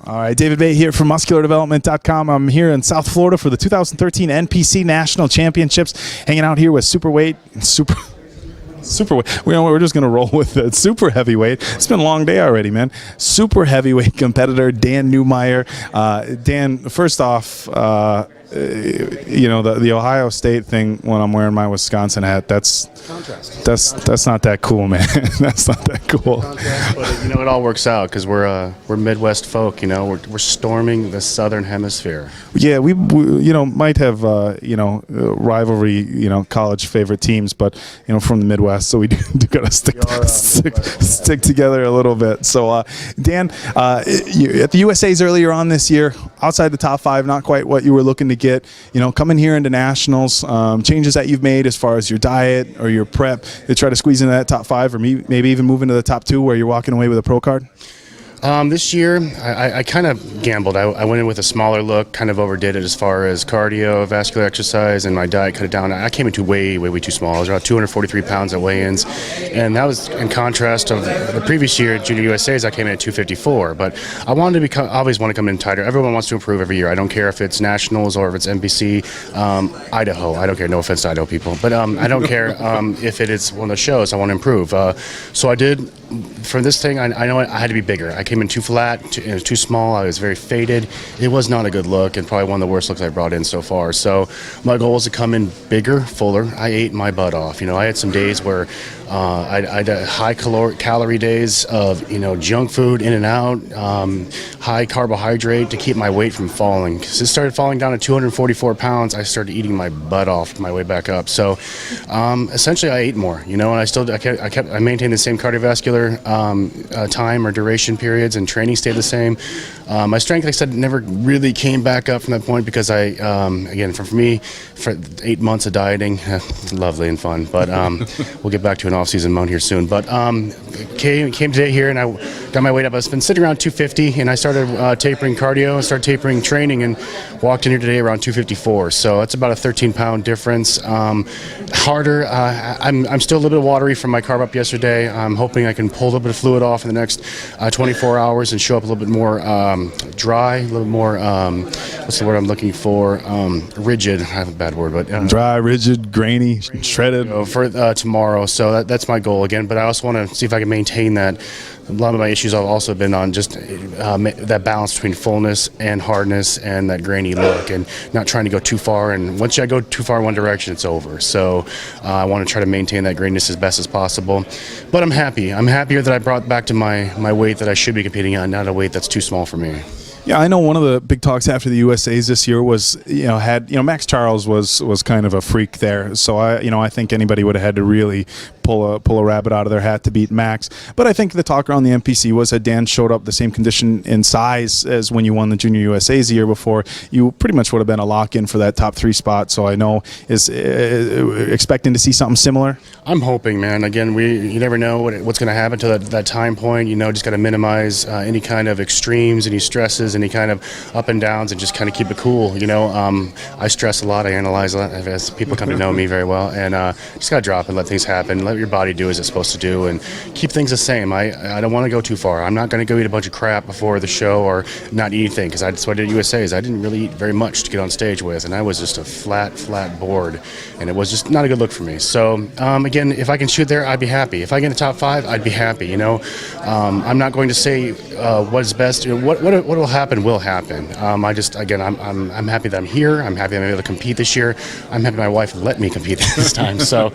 All right, David Baye here from MuscularDevelopment.com. I'm here in South Florida for the 2013 NPC National Championships, hanging out here with superweight, we're just going to roll with it. Super heavyweight. It's been a long day already, man. Super heavyweight competitor, Dan Newmire. Dan, first off, you know, the Ohio State thing when I'm wearing my Wisconsin hat, that's not that cool, man. That's not that cool. But you know, it all works out because we're Midwest folk. You know, we're storming the Southern Hemisphere. Yeah, we you know, might have rivalry, you know, college favorite teams, but you know, from the Midwest, so we do got to stick together a little bit. So Dan, at the USA's earlier on this year, outside the top 5, not quite what you were looking to get. You know, coming here into nationals, changes that you've made as far as your diet or your prep to try to squeeze into that top 5, or maybe even move into the top 2 where you're walking away with a pro card? This year, I kind of gambled. I went in with a smaller look, kind of overdid it as far as cardio, vascular exercise, and my diet cut it down. I came in way too small. I was around 243 pounds at weigh-ins, and that was in contrast of the previous year at Junior USA's. I came in at 254, but I wanted to always want to come in tighter. Everyone wants to improve every year. I don't care if it's nationals or if it's NPC, Idaho. I don't care. No offense to Idaho people, but I don't care if it is one of the shows. I want to improve. So I did. For this thing, I know I had to be bigger. I came in too flat, it was too small, I was very faded. It was not a good look, and probably one of the worst looks I brought in so far. So my goal was to come in bigger, fuller. I ate my butt off. You know, I had some days where I had high calorie days of, you know, junk food in and out, high carbohydrate to keep my weight from falling. Because it started falling down to 244 pounds, I started eating my butt off my way back up. So essentially I ate more, you know, and I maintained the same cardiovascular time or duration periods, and training stayed the same. My strength, like I said, never really came back up from that point because again, for me, for 8 months of dieting, lovely and fun, but we'll get back to an off-season mode here soon. But came today here, and I got my weight up. I've been sitting around 250, and I started tapering cardio, started tapering training, and walked in here today around 254. So that's about a 13-pound difference. Harder. I'm still a little bit watery from my carb up yesterday. I'm hoping I can pull a little bit of fluid off in the next 24 hours and show up a little bit more dry, a little more, what's the word I'm looking for? Rigid. I have a bad word, but dry, rigid, grainy, shredded. For tomorrow. So that's my goal again. But I also want to see if I can maintain that. A lot of my issues have also been on just that balance between fullness and hardness and that grainy look, and not trying to go too far. And once I go too far in one direction, it's over. So I want to try to maintain that graininess as best as possible. But I'm happy. I'm happier that I brought back to my weight that I should be competing on, not a weight that's too small for me. Yeah, I know one of the big talks after the USA's this year was, Max Charles was kind of a freak there. So I think anybody would have had to really pull a rabbit out of their hat to beat Max. But I think the talk around the NPC was that Dan showed up the same condition and size as when you won the Junior USA's the year before. You pretty much would have been a lock-in for that top 3 spot. So I know is expecting to see something similar. I'm hoping, man. Again, you never know what's going to happen to that time point. You know, just got to minimize any kind of extremes, any stresses, any kind of up and downs, and just kind of keep it cool. You know, I stress a lot, I analyze a lot, as people come to know me very well, and just got to drop and let things happen. Let your body do as it's supposed to do, and keep things the same. I don't want to go too far. I'm not going to go eat a bunch of crap before the show or not eat anything, because that's what I did at USA's. I didn't really eat very much to get on stage with, and I was just a flat board, and it was just not a good look for me. So again, if I can shoot there, I'd be happy. If I get in the top 5, I'd be happy. You know, I'm not going to say what's best. You know, what will happen will happen. I'm happy that I'm here. I'm happy that I'm able to compete this year. I'm happy my wife let me compete this time. So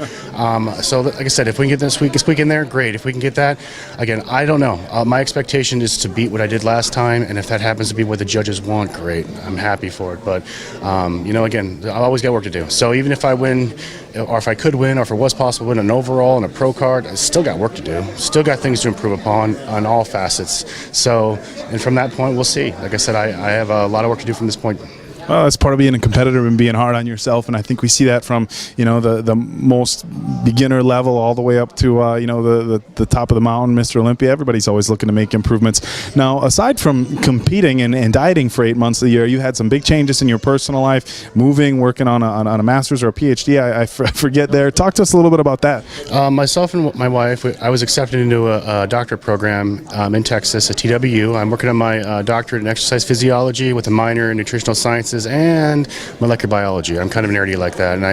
like I said, if we can get this squeak in there, great. If we can get that, again, I don't know. My expectation is to beat what I did last time, and if that happens to be what the judges want, great. I'm happy for it. But again, I've always got work to do. So even if I win, or if I could win, or if it was possible to win an overall and a pro card, I still got work to do. Still got things to improve upon on all facets. So, and from that point, we'll see. Like I said, I have a lot of work to do from this point. Well, that's part of being a competitor and being hard on yourself, and I think we see that from the most beginner level all the way up to the top of the mountain, Mr. Olympia. Everybody's always looking to make improvements. Now, aside from competing and dieting for 8 months of the year, you had some big changes in your personal life, moving, working on a master's or a PhD. I forget there. Talk to us a little bit about that. Myself and my wife, I was accepted into a doctorate program in Texas at TWU. I'm working on my doctorate in exercise physiology with a minor in nutritional sciences and molecular biology. I'm kind of nerdy like that, and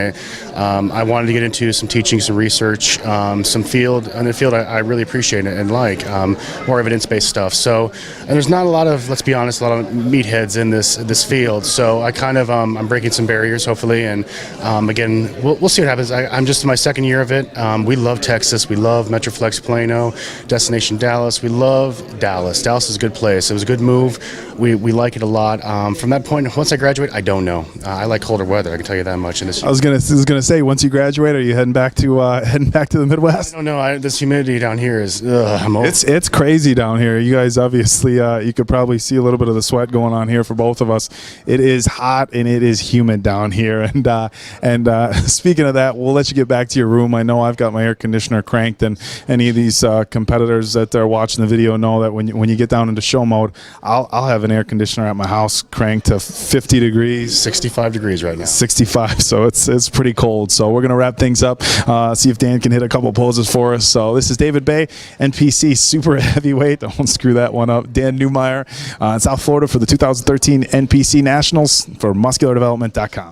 I wanted to get into some teaching, some research, some field, and a field I really appreciate and like, more evidence-based stuff. So, and there's not a lot of, let's be honest, a lot of meatheads in this field. So I kind of I'm breaking some barriers, hopefully, and again, we'll see what happens. I'm just in my second year of it. We love Texas. We love Metroflex Plano, Destination Dallas. We love Dallas. Dallas is a good place. It was a good move. We like it a lot. From that point, once I graduate, I don't know. I like colder weather. I can tell you that much. I was gonna say, once you graduate, are you heading back to the Midwest? I don't know. This humidity down here is. It's crazy down here. You guys obviously you could probably see a little bit of the sweat going on here for both of us. It is hot and it is humid down here. And speaking of that, we'll let you get back to your room. I know I've got my air conditioner cranked, and any of these competitors that are watching the video know that when you get down into show mode, I'll have an air conditioner at my house cranked to 50 degrees. 65 degrees right now. 65, so it's pretty cold. So we're going to wrap things up, see if Dan can hit a couple poses for us. So this is David Baye, NPC Super Heavyweight. Don't screw that one up. Dan Newmire in South Florida for the 2013 NPC Nationals for MuscularDevelopment.com.